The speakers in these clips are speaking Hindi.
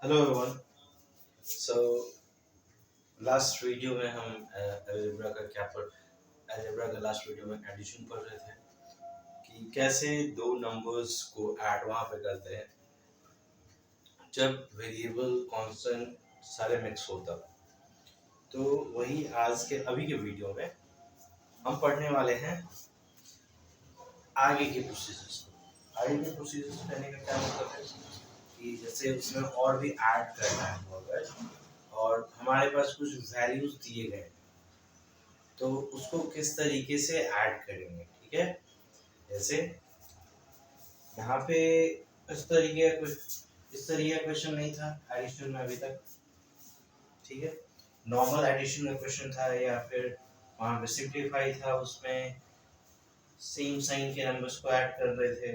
Hello everyone. So last video में हम अलजेब्रा का क्या पढ़ अलजेब्रा का लास्ट वीडियो में एडिशन पढ़ रहे थे कि कैसे दो नंबर्स को ऐड वहाँ पे करते हैं जब वेरिएबल कांस्टेंट सारे मिक्स होता है। तो वही आज के अभी के वीडियो में हम पढ़ने वाले हैं आगे के प्रोसीजर्स को। आगे के प्रोसीजर्स कहने का क्या मतलब है कि जैसे उसमें और भी ऐड करना है तो अगर और हमारे पास कुछ वैल्यूज दिए गए तो उसको किस तरीके से ऐड करेंगे। ठीक है, जैसे यहाँ पे इस तरीके का क्वेश्चन नहीं था एडिशन में अभी तक। ठीक है, नॉर्मल एडिशन का क्वेश्चन था या फिर वहाँ पे सिंप्लीफाई था, उसमें सेम साइन के नंबर्स को ऐड कर रहे थे।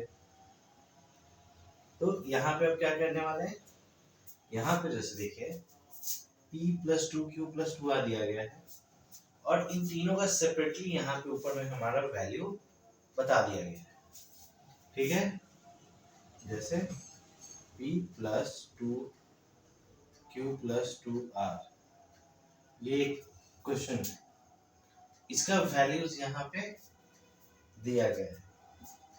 तो यहाँ पे अब क्या करने वाले हैं, यहाँ पे जैसे देखिए p+2q+2 आ दिया गया है और इन तीनों का सेपरेटली यहाँ पे ऊपर में हमारा वैल्यू बता दिया गया है। ठीक है, जैसे p+2q+2r ये क्वेश्चन है, इसका वैल्यूज यहाँ पे दिया गया है।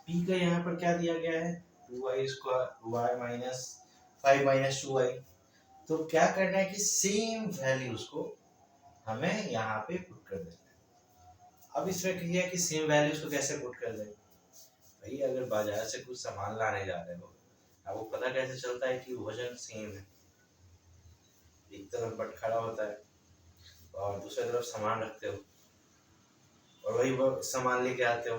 p का यहाँ पर क्या दिया गया है 2y² y माइनस 5 - 2y। तो क्या करना है कि सेम वैल्यूज को हमें यहाँ पे पुट कर देना है। अब इसमें कहिए कि सेम वैल्यूज को कैसे पुट कर दें। भाई अगर बाजार से कुछ सामान लाने जा रहे हो, आपको पता कैसे चलता है कि वजन सेम है। एक तरफ बटखरा होता है और दूसरी तरफ सामान रखते हो और वही वो सामान लेके आते हो,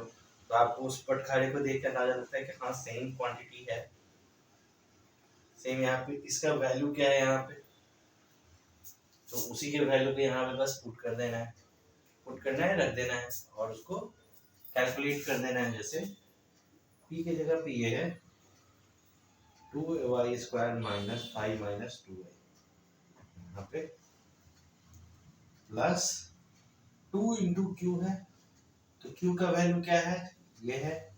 तो आपको उस बटखारे को देख कर अंदाजा लगता है कि हाँ सेम क्वांटिटी है, सेम। यहाँ पे इसका वैल्यू क्या है यहाँ पे, तो उसी के वैल्यू को यहाँ पे बस पुट कर देना है, पुट करना है, रख देना है और उसको कैलकुलेट कर देना है। जैसे p की जगह पे ये है 2y² माइनस 5 - 2y, यहाँ पे प्लस 2 × q है, तो q का वैल्यू क्या है, ये है।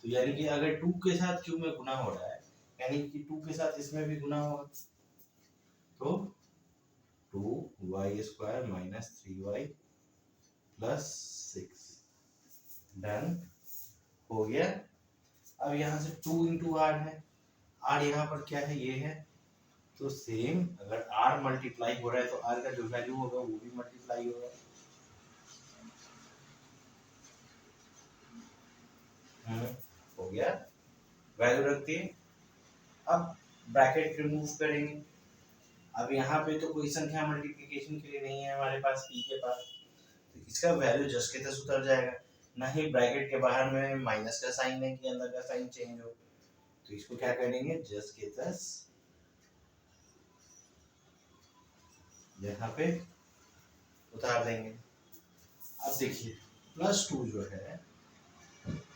तो यानी कि अगर 2 के साथ q में गुना हो रहा है, यानी कि 2 के साथ इसमें भी गुना होगा, तो 2y² minus 3y plus 6 done हो गया। अब यहाँ से 2 × r है, r यहाँ पर क्या है, ये है। तो सेम अगर r मल्टीप्लाई हो रहा है तो r का जो वैल्यू होगा वो भी मल्टीप्लाई होगा। हो गया, वैल्यू रख दिए। अब ब्रैकेट रिमूव करेंगे। अब यहाँ पे तो कोई संख्या मल्टीप्लिकेशन के लिए नहीं है हमारे पास p के पास, तो इसका वैल्यू जस्ट के तस उतर जाएगा। ना ही ब्रैकेट के बाहर में माइनस का साइन है कि अंदर का साइन चेंज हो, तो इसको क्या करेंगे जस्ट के तस यहाँ पे उतार देंगे। अब देखिए +2 जो है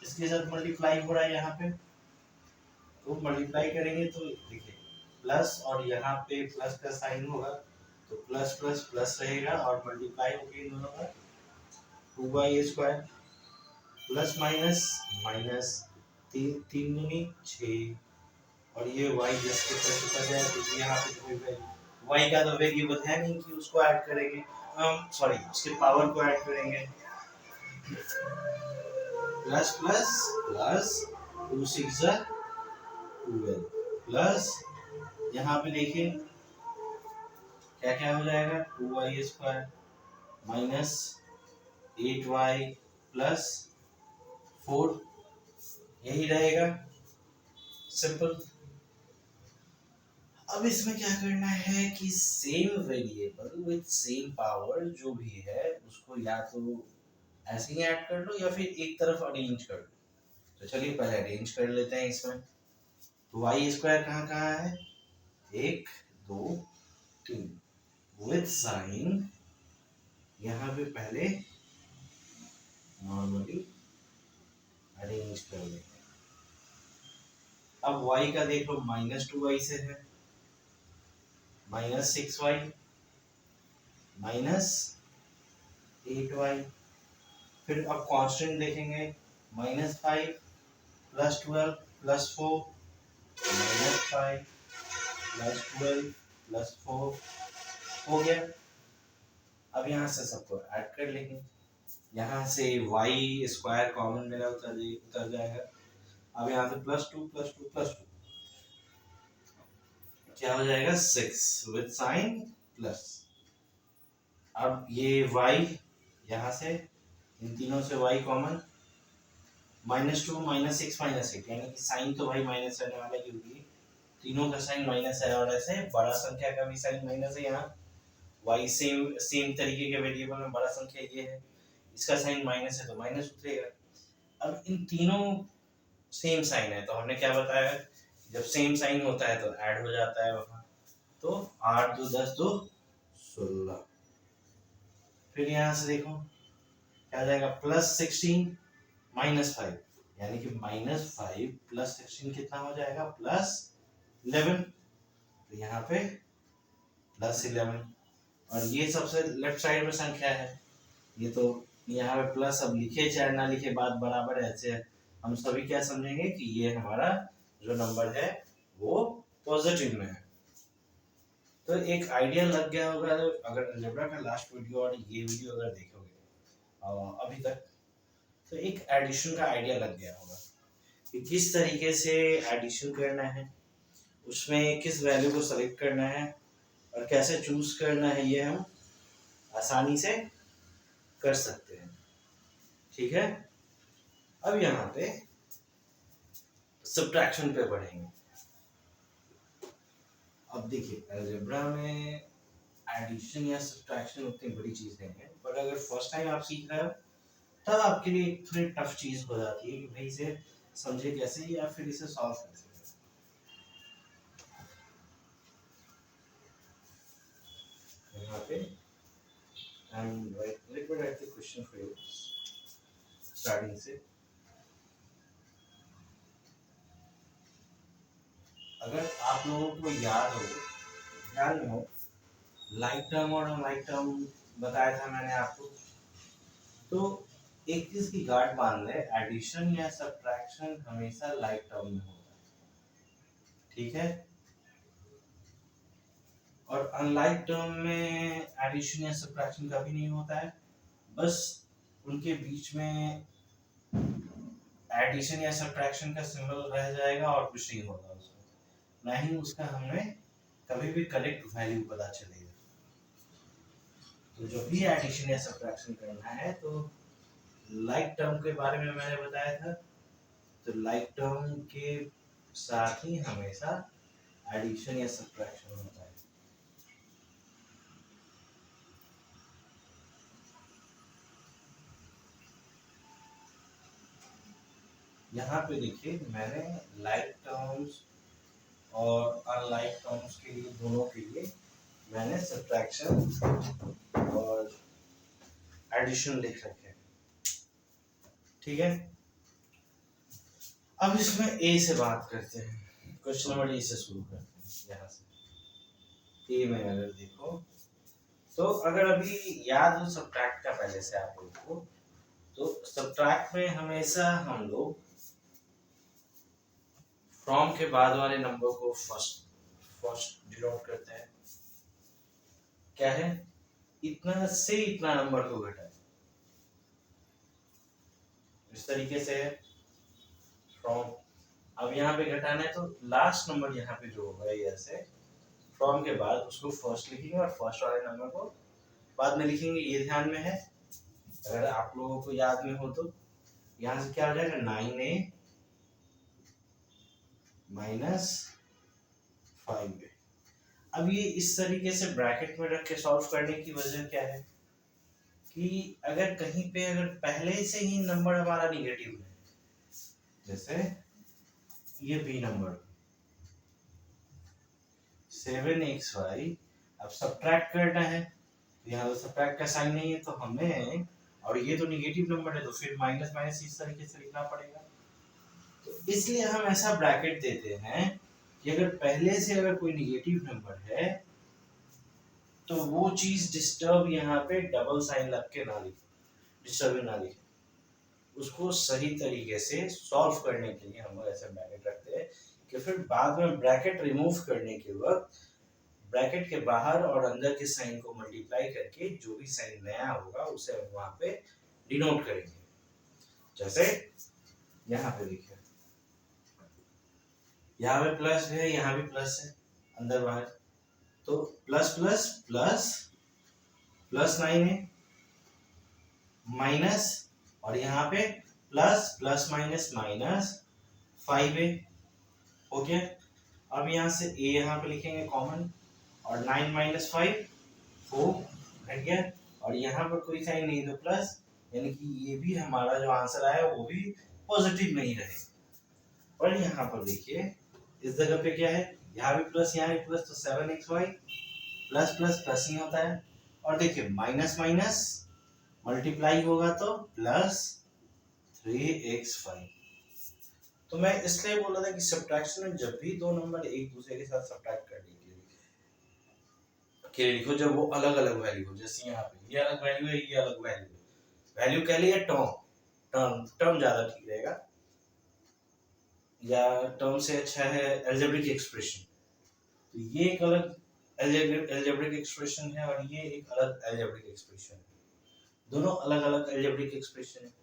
इसके साथ मल्टीप्लाई हो रहा है यहाँ पे, तो मल्टीप्लाई करेंगे तो देखिए प्लस और यहाँ पे प्लस का साइन होगा, तो प्लस प्लस प्लस रहेगा और मल्टीप्लाई होगी इन दोनों का 2y² प्लस माइनस माइनस 3 3 दूनी 6 और ये y जस्ट के तस उतर जाए, तो यहाँ पे कोई वैल्यू y का तो वेरिएबल है नहीं कि उसको ऐड करेंगे, सॉरी उसके पावर को ऐड करेंगे। प्लस प्लस प्लस 2 6 12 प्लस यहाँ पे देखिए क्या क्या हो जाएगा 2y² माइनस 8y प्लस 4, यही रहेगा सिंपल। अब इसमें क्या करना है कि same variable with same power जो भी है उसको या तो ऐसे ही ऐड कर लो या फिर एक तरफ अरेंज कर लो। तो चलिए पहले अरेंज कर लेते हैं इसमें। तो y² कहाँ कहाँ है, 1 2 3 विद साइन यहाँ पे पहले नॉर्मली अरेंज कर लेते हैं। अब y का देखो -2y से है, -6y -8y, फिर अब कांस्टेंट देखेंगे -5 +12 +4 -5 +12 +4 हो गया। अब यहाँ से सबको ऐड कर लेंगे, यहाँ से y स्क्वायर कॉमन मेरा उतर जाएगा। अब यहाँ से +2 +2 +2 क्या हो जाएगा 6 विद साइन प्लस। अब ये y यहाँ से इन तीनों से y कॉमन, -2 -6 -8 यानी कि साइन तो भाई माइनस रहने वाला है क्योंकि तीनों का साइन माइनस है और ऐसे बड़ा संख्या का भी साइन माइनस है। यहाँ y सेम तरीके के वेरिएबल में बड़ा संख्या ये है, इसका साइन माइनस है तो माइनस उतरेगा। अब इन तीनों सेम साइन है तो हमने क्या बताया, जब सेम साइन होता है तो ऐड हो जाता है वहां, तो 8 2 10 2 16। फिर यहाँ से देखो क्या आ जाएगा +16 -5 यानी कि -5 +16 कितना हो जाएगा +11। तो यहाँ पे +11 और ये सबसे लेफ्ट साइड में संख्या है, ये तो यहाँ पे प्लस अब लिखे चाहे ना लिखे बात बराबर है। ऐसे हम सभी क्या समझेंगे कि ये हमारा जो नंबर है वो पॉजिटिव में है। तो एक आइडिया लग गया होगा अगर अलजेब्रा का लास्ट वीडियो और ये वीडियो अगर देखोगे अभी तक, तो एक एडिशन का आइडिया लग गया होगा कि किस तरीके से एडिशन करना है, उसमें किस वैल्यू को सेलेक्ट करना है और कैसे चूज करना है, ये हम आसानी से कर सकते हैं। ठीक है, अब यहाँ पे सब्ट्रैक्शन पे बढ़ेंगे। अब देखिए अलजेब्रा में एडिशन या सब्ट्रैक्शन उतनी बड़ी चीज नहीं है, पर अगर फर्स्ट टाइम आप सीख रहे हो तब आपके लिए थोड़ी टफ चीज हो जाती है कि भाई इसे समझे कैसे या फिर इसे सॉल्व कैसे। यहाँ पे let me write the question for you starting से। अगर आप लोगों को याद हो, ध्यान में हो, लाइक टर्म और अनलाइक टर्म बताया था मैंने आपको, तो एक चीज की गांठ बांध ले, एडिशन या सब्ट्रैक्शन हमेशा लाइक टर्म में होता है। ठीक है, और अनलाइक टर्म में एडिशन या सब्ट्रैक्शन कभी नहीं होता है, बस उनके बीच में एडिशन या सब्ट्रैक्शन का सिंबल रह जाएगा और कुछ नहीं होगा उसमें, ना ही उसका हमें कभी भी करेक्ट वैल्यू पता चलेगा। तो जो भी एडिशन या सब्ट्रैक्शन करना है तो लाइक टर्म के बारे में मैंने बताया था, तो लाइक टर्म के साथ ही हमेशा एडिशन या सब्ट्रैक्शन होता है। यहाँ पे देखिए मैंने लाइक टर्म्स और अनलाइक टर्म्स के लिए, दोनों के लिए मैंने सब्ट्रैक्शन और एडिशन लिख रखे हैं। ठीक है, अब इसमें ए से बात करते हैं, क्वेश्चन नंबर ए से शुरू करते हैं। यहाँ से ए में अगर देखो तो अगर अभी याद हो सब्ट्रैक्ट का पहले से आप लोगों को, तो सब्ट्रैक्ट में हमेशा हम लोग फ्रॉम के बाद वाले नंबर को फर्स्ट डिनोट करते हैं। क्या है, इतना से इतना नंबर को घटाए, इस तरीके से है फ्रॉम। अब यहाँ पे घटाना है तो लास्ट नंबर यहाँ पे जो होगा ये ऐसे फ्रॉम के बाद उसको फर्स्ट लिखेंगे और फर्स्ट वाले नंबर को बाद में लिखेंगे, ये ध्यान में है। अगर आप लोगों को याद में हो तो यहाँ से क्या हो जाएगा 9a - 5a। अब ये इस तरीके से ब्रैकेट में रख के सॉल्व करने की वजह क्या है कि अगर कहीं पे अगर पहले से ही नंबर हमारा निगेटिव है, जैसे ये बी नंबर 7xy, अब सब्ट्रैक्ट करना है तो यहाँ तो सब्ट्रैक्ट का साइन नहीं है तो हमें, और ये तो निगेटिव नंबर है तो फिर माइनस माइनस इस तरीके से लिखना पड़ेगा। तो इसलिए हम ऐसा ब्रैकेट देते हैं कि अगर पहले से अगर कोई निगेटिव नंबर है तो वो चीज डिस्टर्ब यहाँ पे डबल साइन लग के ना लिखे, डिस्टर्ब ना लिखे, उसको सही तरीके से सॉल्व करने के लिए हम ऐसे ब्रैकेट रखते हैं कि फिर बाद में ब्रैकेट रिमूव करने के वक्त ब्रैकेट के बाहर और अंदर के साइन को मल्टीप्लाई करके जो भी साइन नया होगा उसे हम वहां पे डिनोट करेंगे। जैसे यहाँ पे देखिए, यहाँ पे प्लस है, यहाँ भी प्लस है, अंदर बाहर, तो प्लस प्लस प्लस प्लस 9 है, माइनस, और यहाँ पे प्लस प्लस माइनस माइनस 5 है। हो गया। अब यहाँ से a यहाँ पे लिखेंगे कॉमन, और 9 माइनस 5 4 हट गया, और यहाँ पर कोई साइन नहीं तो प्लस, यानी कि ये भी हमारा जो आंसर आया वो भी पॉजिटिव नहीं रहेगा। और यहाँ पर देखिए इस जगह पे क्या है, यहाँ भी प्लस यहाँ भी प्लस, तो 7xy प्लस प्लस प्लस ही होता है। और देखिए माइनस माइनस मल्टीप्लाई होगा तो प्लस 3x5। तो मैं इसलिए बोल रहा था कि सब्ट्रैक्शन में जब भी दो नंबर एक दूसरे के साथ सब्ट्रैक्ट करने के लिए लिखो, जब वो अलग अलग वैल्यू हो, जैसे यहाँ पे ये अलग वैल्यू है, ये अलग वैल्यू है, वैल्यू कह लिए टर्म, टर्म ज्यादा ठीक रहेगा, या टर्म से अच्छा है अलजेब्रिक एक्सप्रेशन। तो ये एक अलग अलजेब्रिक एक्सप्रेशन है और ये एक अलग अलजेब्रिक एक्सप्रेशन है, दोनों अलग अलग अलजेब्रिक एक्सप्रेशन है।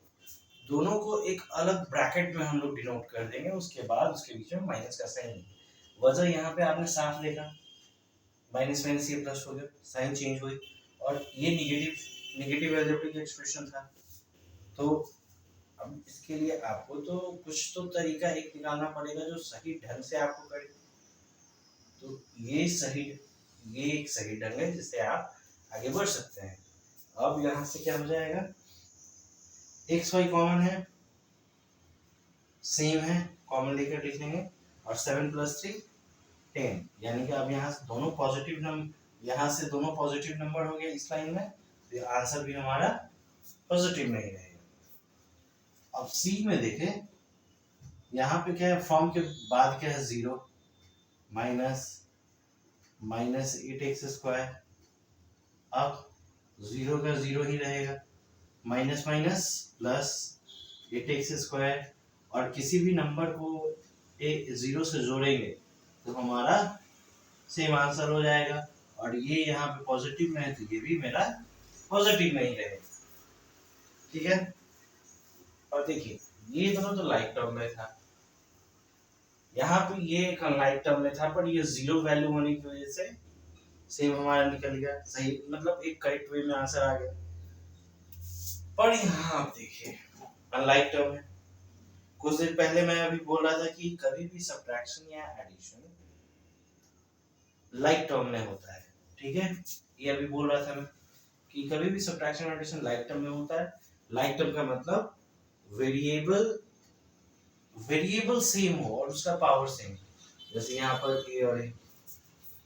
दोनों को एक अलग ब्रैकेट में हम लोग डिनोट कर देंगे, उसके बाद उसके बीच में माइनस का साइन। वजह यहाँ पे आपने साफ देखा, माइनस माइनस ये प्लस हो गया, साइन चेंज हुई, और ये नेगेटिव अलजेब्रिक एक्सप्रेशन था। तो अब इसके लिए आपको तो कुछ तो तरीका एक निकालना पड़ेगा जो सही ढंग से आपको करे। तो ये एक सही ढंग है जिससे आप आगे बढ़ सकते हैं। अब यहाँ से क्या हो जाएगा, एक्स वाई कॉमन है, सेम है, कॉमन लेकर लिख लेंगे, और 7 + 3 10, यानी कि अब यहाँ से दोनों पॉजिटिव नंबर, यहाँ से दोनों पॉजिटिव नंबर हो गए इस लाइन में, तो आंसर भी हमारा पॉजिटिव में ही रहेगा। अब सी में देखें, यहाँ पे क्या है, फॉर्म के बाद क्या है, 0 माइनस माइनस 8x², अब 0 का 0 ही रहेगा, माइनस माइनस प्लस 8x², और किसी भी नंबर को 0 से जोड़ेंगे तो हमारा सेम आंसर हो जाएगा। और ये यहाँ पे पॉजिटिव में है तो ये भी मेरा पॉजिटिव में ही रहेगा, ठीक है। और देखिए ये दोनों तो लाइक टर्म में था, यहाँ पे ये एक अनलाइक टर्म में था, पर ये 0 वैल्यू होने की वजह से सेम हमारा निकल गया, सही मतलब एक करेक्ट वे में आंसर आ गया। पर यहाँ आप देखिए अनलाइक टर्म है। कुछ दिन पहले मैं अभी बोल रहा था कि कभी भी सब्ट्रैक्शन या एडिशन लाइक टर्म में होता है, ठीक है। ये अभी बोल रहा था मैं कि कभी भी सब्ट्रैक्शन और एडिशन लाइक टर्म में होता है। लाइक टर्म का मतलब वेरिएबल सेम हो और उसका पावर सेम, जैसे यहाँ पर ए और ए,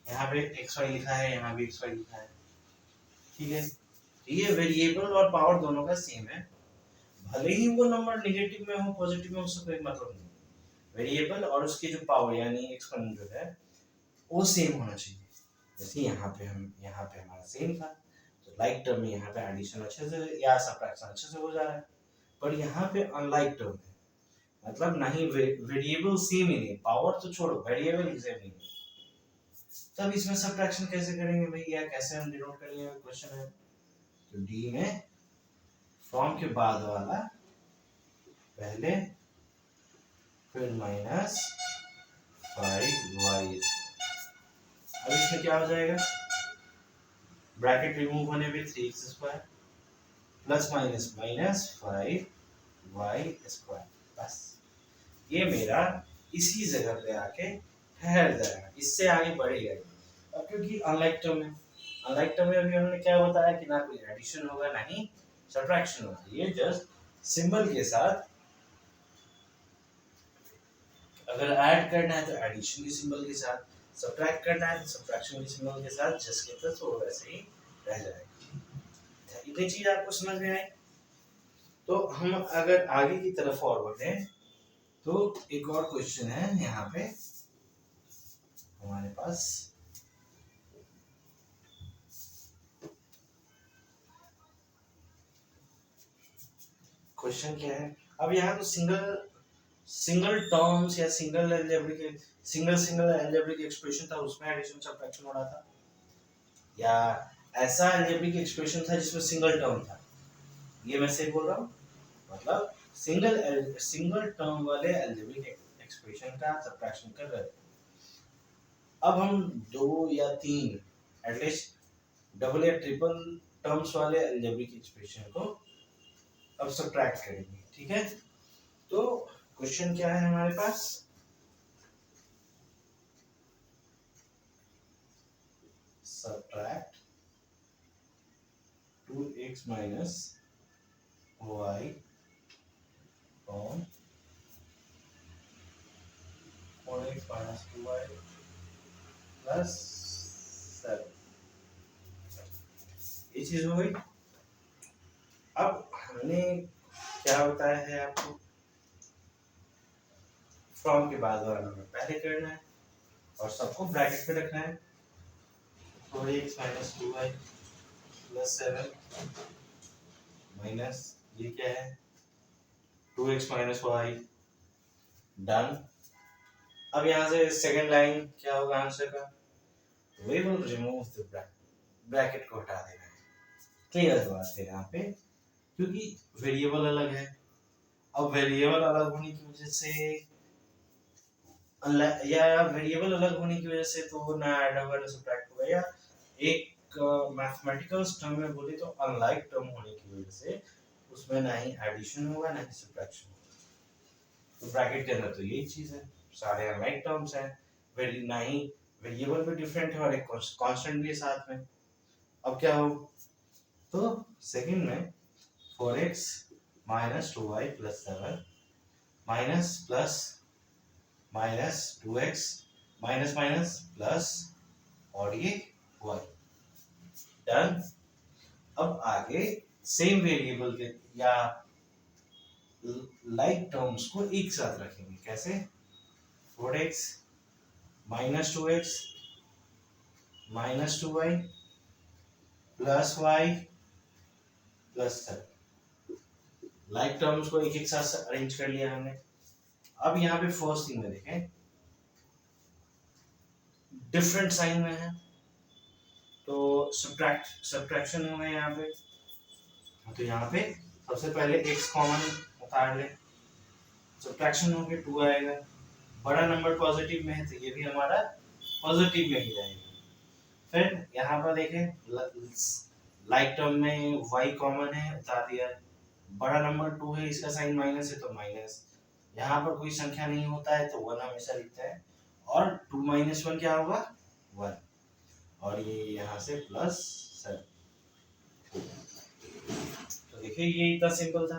यहाँ पे xy लिखा है, यहाँ भी xy लिखा है, ठीक है। ये वेरिएबल और पावर दोनों का सेम है, भले ही वो नंबर नेगेटिव में हो पॉजिटिव में, उससे कोई मतलब नहीं। वेरिएबल और उसकी जो पावर यानी एक्सपोनेंट जो है वो सेम होना चाहिए। जैसे यहाँ पे हमारा सेम था, तो लाइक टर्म में यहाँ पे एडिशन अच्छे से या सब्ट्रैक्शन अच्छे से हो जा रहा है। पर यहाँ पे अनलाइक टर्म है, मतलब नहीं वेरिएबल सेम ही नहीं, पावर तो छोड़ो वेरिएबल ही सेम नहीं है, तब इसमें सब्ट्रैक्शन कैसे करेंगे भैया, कैसे हम डिनोट करेंगे, क्वेश्चन है। तो डी में फॉर्म के बाद वाला पहले, फिर माइनस 5y, अब इसमें क्या हो जाएगा, ब्रैकेट रिमूव होने पे 3x² plus minus minus 5y², बस ये मेरा इसी जगह पे आके ठहर जाएगा, इससे आगे बढ़ेगा। अब क्योंकि अनलाइक टर्म में अभी हमने क्या बताया कि ना कोई एडिशन होगा ना ही सब्ट्रैक्शन होगा, ये जस्ट सिंबल के साथ, अगर ऐड करना है तो एडिशन के सिंबल के साथ, सब्ट्रैक्ट करना है तो सब्ट्रैक्शन के सिंबल के साथ, जस्ट के साथ वो वैसे ही रह जाएगा। इतनी चीज आपको समझ में आई। तो हम अगर आगे की तरफ और बढ़े तो एक और क्वेश्चन है यहाँ पे हमारे पास, क्वेश्चन क्या है, अब यहाँ तो सिंगल टर्म्स या सिंगल अलजेब्रिक एक्सप्रेशन था उसमें एडिशन सब्ट्रैक्शन हो रहा था, या ऐसा अलजेब्रिक एक्सप्रेशन था जिसमें सिंगल टर्म था, ये मैं सही बोल रहा हूँ? मतलब सिंगल टर्म वाले अलजेब्रिक एक्सप्रेशन का सब्ट्रैक्शन कर रहे थे। अब हम दो या तीन एटलीस्ट डबल या ट्रिपल टर्म्स वाले अलजेब्रिक एक्सप्रेशन को अब सब्ट्रैक्ट करेंगे, ठीक है? तो क्वेश्चन क्या है हमारे पास? Subtract 2x minus y from 4x minus 2y plus 7, ये चीज हो गई। अब हमने क्या बताया है आपको? फ्रॉम के बाद वाला नंबर पहले करना है और सबको ब्रैकेट में रखना है। 4x minus 2y plus 7 minus ये क्या है 2x minus y, डन। अब यहाँ से सेकंड लाइन क्या होगा आंसर का? we will remove the bracket को हटा देना है। क्लियर बात है यहाँ पे, क्योंकि वेरिएबल अलग है। अब वेरिएबल अलग होने की वजह से तो ना ऐड होगा ना सब्ट्रैक्ट होगा, या एक मैथमेटिकल टर्म में बोले तो अनलाइक टर्म होने की वजह से उसमें ना ही एडिशन होगा ना ही सब्ट्रैक्शन होगा। तो ब्रैकेट के अंदर तो यही चीज है, सारे अनलाइक टर्म्स हैं, ना ही वेरिएबल भी डिफरेंट है और एक कांस्टेंट भी है साथ में। अब क्या हो, तो सेकंड में 4x minus 2y plus 7 minus plus minus 2x minus minus plus और ये y, डन। अब आगे सेम वेरिएबल के या लाइक टर्म्स को एक साथ रखेंगे। कैसे? 4x minus 2x minus 2y plus y plus 7, like terms को एक एक साथ अरेंज कर लिया हमने। अब यहाँ पे फर्स्ट थिंग में देखें, डिफरेंट साइन में है तो सब्ट्रैक्शन होगा यहाँ पे। तो यहाँ पे सबसे पहले x कॉमन उतार ले, सब्ट्रैक्शन होके 2 आएगा। बड़ा नंबर पॉजिटिव में है तो ये भी हमारा पॉजिटिव में ही जाएगा। फिर यहाँ पर देखें लाइक टर्म में y कॉमन है, उतार दिया। बड़ा नंबर 2 है, इसका साइन माइनस है तो माइनस। यहाँ पर कोई संख्या नहीं होता है तो 1 हमेशा लिखता है, और 2 minus 1 क्या होगा? 1, और ये यहाँ से प्लस 7। तो देखिए ये इतना सिंपल था।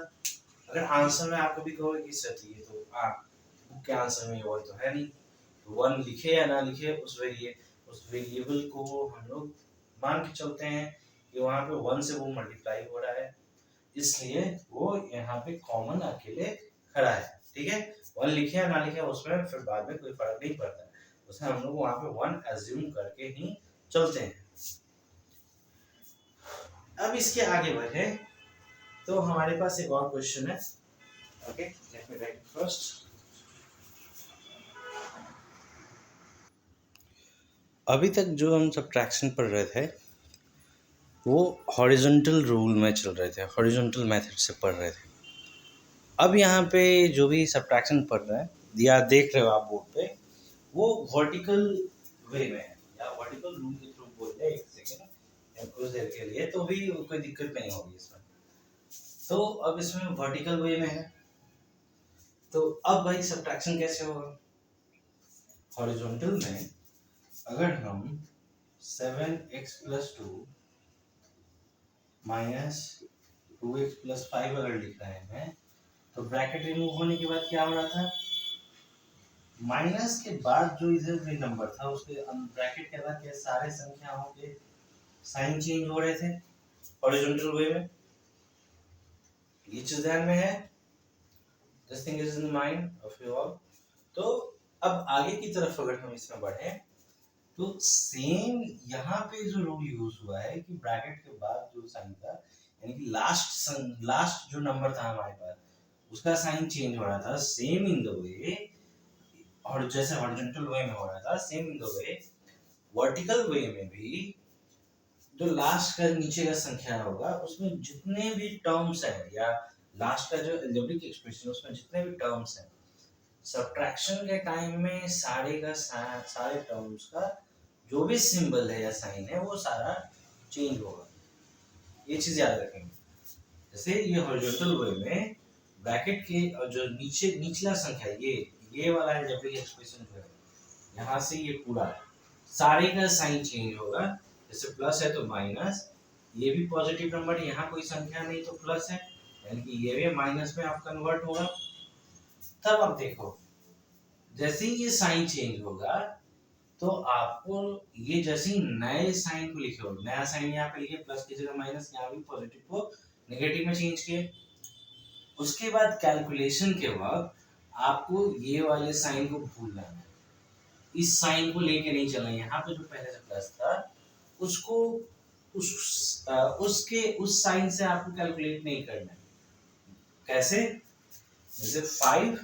अगर आंसर में आपको भी कहोगे कि सर ये तो बुक के आंसर में वो तो है नहीं, तो 1 लिखे या ना लिखे उस वेरिएबल को हम लोग मान के चलते हैं कि वहाँ पे 1 से वो मल्टीप्लाई हो रहा है, इसलिए वो यहाँ पे कॉमन अकेले खड़ा है। ठीक है, 1 लिखे या ना लिखे उसमें फिर बाद में कोई फर्क नहीं पड़ता है, उसमें हम लोग वहाँ पे 1 एज्यूम करके ही चलते हैं। अब इसके आगे बढ़े तो हमारे पास एक और क्वेश्चन है। Okay, let me right first. अभी तक जो हम सब्ट्रैक्शन पढ़ रहे थे वो हॉरिजॉन्टल रूल में चल रहे थे, हॉरिजॉन्टल मेथड से पढ़ रहे थे। अब यहाँ पे जो भी सब्ट्रैक्शन पढ़ रहे हैं या देख रहे हो आप बोर्ड पे, वो वर्टिकल वे में है या वर्टिकल रूल के थ्रू बोल रहे हैं। एक सेकेंड कुछ देर के लिए तो भी कोई दिक्कत नहीं होगी इसमें। तो अब इसमें वर्टिकल वे में है, तो अब भाई सब्ट्रैक्शन कैसे होगा? हॉरिजॉन्टल में अगर हम 7x plus 2 minus 2x plus 5 अगर लिख रहे हैं तो ब्रैकेट रिमूव होने के बाद क्या हो रहा था? माइनस के बाद जो इधर भी नंबर था उसके ब्रैकेट के अंदर के सारे संख्याओं के साइन चेंज हो रहे थे हॉरिजॉन्टल वे में। ये चीज ध्यान में है, this thing is in mind of you all. तो अब आगे की तरफ अगर हम इसमें बढ़े तो सेम यहाँ पे जो रूल यूज हुआ है कि ब्रैकेट के बाद जो साइन था, यानी कि लास्ट जो नंबर था हमारे पास उसका साइन चेंज हो रहा था, सेम इन द वे, और जैसे हॉरिजॉन्टल वे में हो रहा था, same in the way vertical way में भी जो लास्ट का नीचे का संख्या होगा उसमें जितने भी टर्म्स हैं, या लास्ट का जो अलजेब्रिक एक्सप्रेशन उसमें जितने भी टर्म्स हैं, सब्ट्रैक्शन के टाइम में सारे टर्म्स का जो भी सिंबल है या साइन है वो सारा चेंज होगा। ये चीज याद रखेंगे। जैसे ये हॉरिजॉन्टल वे में ब्रैकेट के जो नीचे निचला संख्या ये वाला अलजेब्रिक एक्सप्रेशन जो है, यहाँ से ये पूरा सारे का साइन चेंज होगा। जैसे प्लस है तो माइनस, ये भी पॉजिटिव नंबर, यहाँ कोई संख्या नहीं तो प्लस है, यानी कि ये भी माइनस में आप कन्वर्ट होगा। तब आप देखो जैसे ही ये साइन चेंज होगा तो आपको ये जैसे ही नए साइन को लिखे हो, नया साइन यहाँ पे लिखे, प्लस की जगह माइनस, यहाँ भी पॉजिटिव को नेगेटिव में चेंज किए, उसके बाद कैलकुलेशन के वक्त आपको ये वाले साइन को भूलना है, इस साइन को लेके नहीं चलना। यहाँ पे जो पहले से प्लस था उसको उस साइन से आपको कैलकुलेट नहीं करना है। कैसे? जैसे 5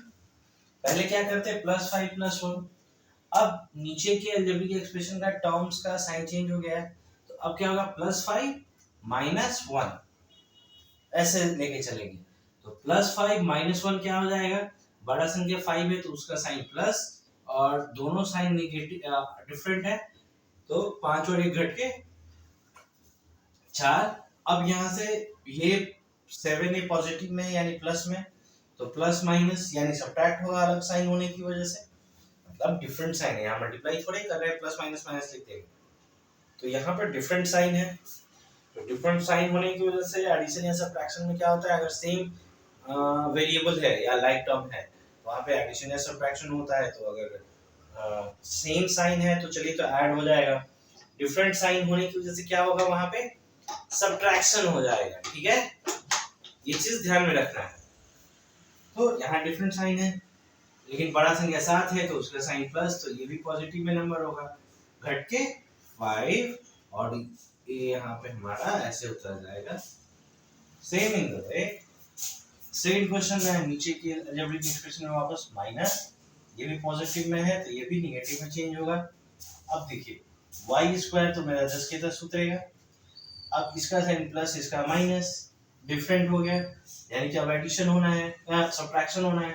पहले क्या करते हैं, +5 + 1। अब नीचे के अलजेब्रिक एक्सप्रेशन का टर्म्स का साइन चेंज हो गया है, तो अब क्या होगा, +5 - 1 ऐसे लेके चलेंगे। तो +5 - 1 क्या हो जाएगा, बड़ा संख्या 5 है तो उसका साइन प्लस, और दोनों साइन नेगेटिव डिफरेंट है, तो 5 और 1 घट के 4। अब यहाँ से ये 7 है पॉजिटिव में यानी प्लस में, तो प्लस माइनस यानी सब्ट्रैक्ट होगा अलग साइन होने की वजह से, मतलब डिफरेंट साइन है, यहाँ मल्टीप्लाई थोड़े कर रहे हैं, प्लस माइनस माइनस लिखते हैं, तो यहाँ पर डिफरेंट साइन है। तो डिफरेंट साइन होने की वजह से एडिशन या सब्ट्रैक्शन में क्या होता है, अगर सेम वेरिएबल है या लाइक टर्म है वहाँ पे एडिशन या सब्ट्रैक्शन होता है, तो अगर सेम साइन है तो चलिए तो ऐड हो जाएगा, डिफरेंट साइन होने की वजह से क्या होगा, वहाँ पे सब्ट्रैक्शन हो जाएगा। ठीक है, ये चीज ध्यान में रखना है। तो यहाँ डिफरेंट साइन है, लेकिन बड़ा संख्या 7 है तो उसका साइन प्लस, तो ये भी पॉजिटिव में नंबर होगा, घट के 5, और ये यहाँ पे हमारा ऐसे उतर जाएगा। Same in the way same question में नीचे की अलजेब्रिक एक्सप्रेशन में वापस माइनस, ये भी पॉजिटिव में है तो ये भी नेगेटिव में चेंज होगा। अब देखिए y² तो मेरा 10 के 10 उतरेगा, अब इसका साइन प्लस इसका माइनस, डिफरेंट हो गया, यानी कि अब एडिशन होना है या सब्ट्रैक्शन होना है,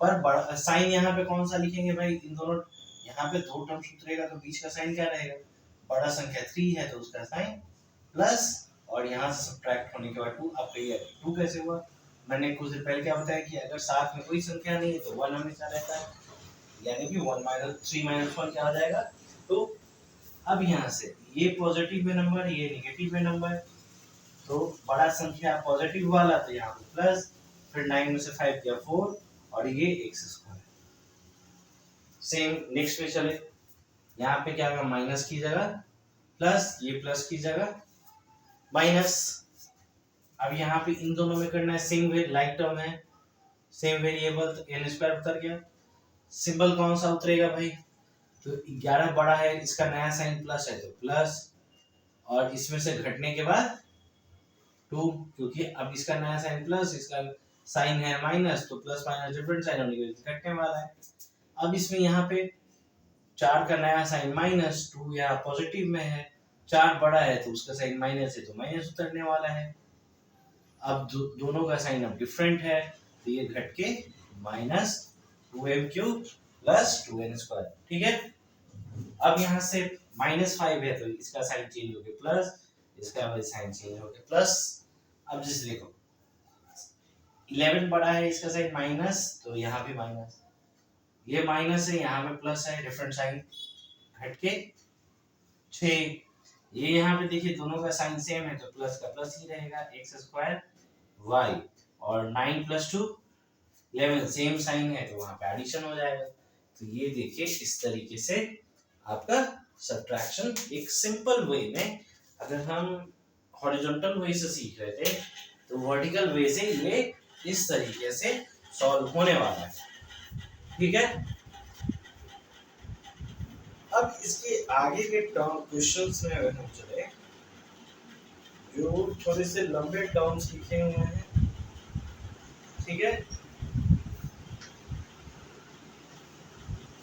पर साइन यहाँ पे कौन सा लिखेंगे भाई, इन दोनों यहाँ पे 2 टर्म्स उतरेगा तो बीच का साइन क्या रहेगा, बड़ा संख्या 3 है तो उसका साइन प्लस, और यहाँ से सब्ट्रैक्ट होने के बाद 2। अब ये 2 कैसे हुआ, मैंने कुछ देर पहले क्या बताया कि अगर साथ में कोई संख्या नहीं है तो 1 हमेशा रहता है, यानी कि 3 - 1 क्या आ जाएगा। तो अब यहाँ से ये पॉजिटिव में नंबर, ये नेगेटिव में नंबर, तो बड़ा संख्या पॉजिटिव वाला तो यहाँ पे प्लस, फिर 9 में से 5 गया 4, और ये x²। सेम नेक्स्ट पे चले, यहाँ पे क्या होगा, माइनस की जगह प्लस, ये प्लस की जगह माइनस। अब यहाँ पे इन दोनों में करना है सेम वे, लाइक टर्म है, सेम वेरिएबल, तो n² उतर गया। सिंबल कौन सा उतरेगा भाई, तो 11 बड़ा है, इसका नया साइन प्लस है तो प्लस, और इसमें से घटने के बाद 2, क्योंकि अब इसका नया साइन प्लस, इसका साइन है माइनस, तो प्लस माइनस डिफरेंट साइन होने की वजह से घटने वाला है। अब इसमें यहाँ पे 4 का नया साइन माइनस, 2 यहाँ पॉजिटिव में है, 4 बड़ा है तो उसका साइन माइनस है तो माइनस उतरने वाला है। अब दोनों का साइन अब डिफरेंट है तो ये घट के -2m³ + 2n²। ठीक है, अब यहाँ से -5 है तो इसका साइन चेंज हो गया प्लस, इसका भी साइन चेंज हो गया प्लस। अब जैसे देखो 11 बड़ा है, इसका साइन माइनस, तो यहाँ भी माइनस, ये माइनस है यहाँ पे प्लस है, डिफरेंट साइन, घट के 6। ये यहाँ पे देखिए दोनों का साइन सेम है तो प्लस का प्लस ही रहेगा, x² y, और 9 + 2 11, सेम साइन है तो वहां पे एडिशन हो जाएगा। तो ये देखिए इस तरीके से आपका सब्ट्रैक्शन एक सिंपल वे में, अगर हम हॉरिजॉन्टल वे से सीख रहे थे तो वर्टिकल वे से ये इस तरीके से सॉल्व होने वाला है। ठीक है, अब इसके आगे के टर्म क्वेश्चंस में अगर हम चले, जो थोड़े से लंबे टर्म्स लिखे हुए हैं, ठीक है,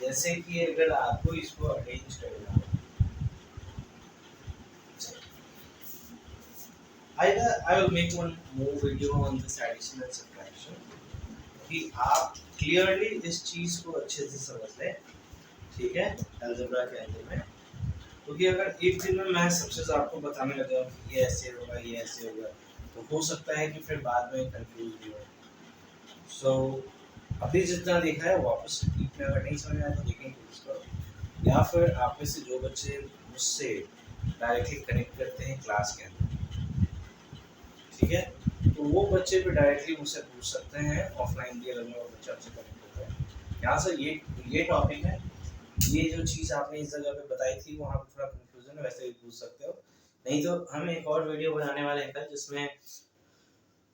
जैसे कि अगर आपको इसको अरेंज करना, I will make one more video on this addition and subtraction कि आप क्लियरली इस चीज को अच्छे से समझ लें, ठीक है, अलजेब्रा के अंदर में। क्योंकि अगर एक दिन में मैं सबसे ज़्यादा आपको बताने लगा कि ये ऐसे होगा, ये ऐसे होगा, तो हो सकता है कि फिर बाद में कंफ्यूज भी हो। सो अभी जितना देखा है वापस रिपीट में, अगर नहीं समझ आया तो देखने की कोशिश करो, या फिर आप में से जो बच्चे मुझसे डायरेक्टली कनेक्ट करते हैं क्लास के अंदर, ठीक है, तो वो बच्चे भी डायरेक्टली मुझसे पूछ सकते हैं ऑफलाइन भी, अगर वो बच्चा आपसे कनेक्ट होता है। यहाँ से ये टॉपिक है, ये जो चीज़ आपने इस जगह पे बताई थी वहाँ पे थोड़ा कंफ्यूजन है, वैसे भी पूछ सकते हो। नहीं तो हम एक और वीडियो बनाने वाले हैं कल, जिसमें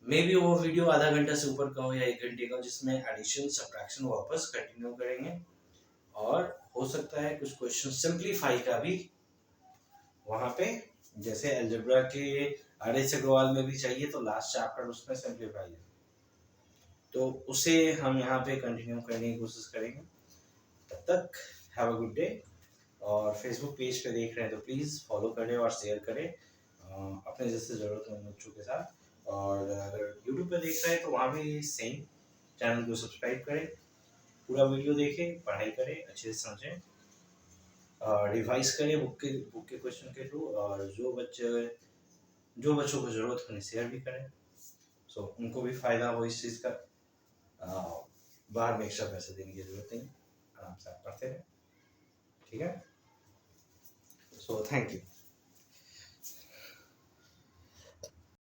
मे बी वो वीडियो आधा घंटा से ऊपर का हो या 1 घंटे का, जिसमें एडिशन सब्ट्रैक्शन वापस कंटिन्यू करेंगे, और हो सकता है कुछ क्वेश्चन सिंपलीफाई का भी वहाँ पे, जैसे अलजेब्रा के आर.एस. अग्रवाल में भी चाहिए तो लास्ट चैप्टर उसमें सिंपलीफाई है, तो उसे हम यहाँ पे कंटिन्यू करने की कोशिश करेंगे। तब तक हैव अ गुड डे, और फेसबुक पेज पे देख रहे हैं तो प्लीज़ फॉलो करें और शेयर करें अपने जैसे ज़रूरतमंद बच्चों के साथ, और अगर यूट्यूब पे देख रहे हैं तो वहाँ भी सेम, चैनल को सब्सक्राइब करें, पूरा वीडियो देखें, पढ़ाई करें, अच्छे से समझें, रिवाइज करें बुक के क्वेश्चन के थ्रू, और जो बच्चों को ज़रूरत है उन्हें शेयर भी करें, सो उनको भी फ़ायदा हो इस चीज़ का। बाहर में एक्स्ट्रा पैसे देने की ज़रूरत नहीं, आराम से आप पढ़ते रहें, ठीक है। So thank you.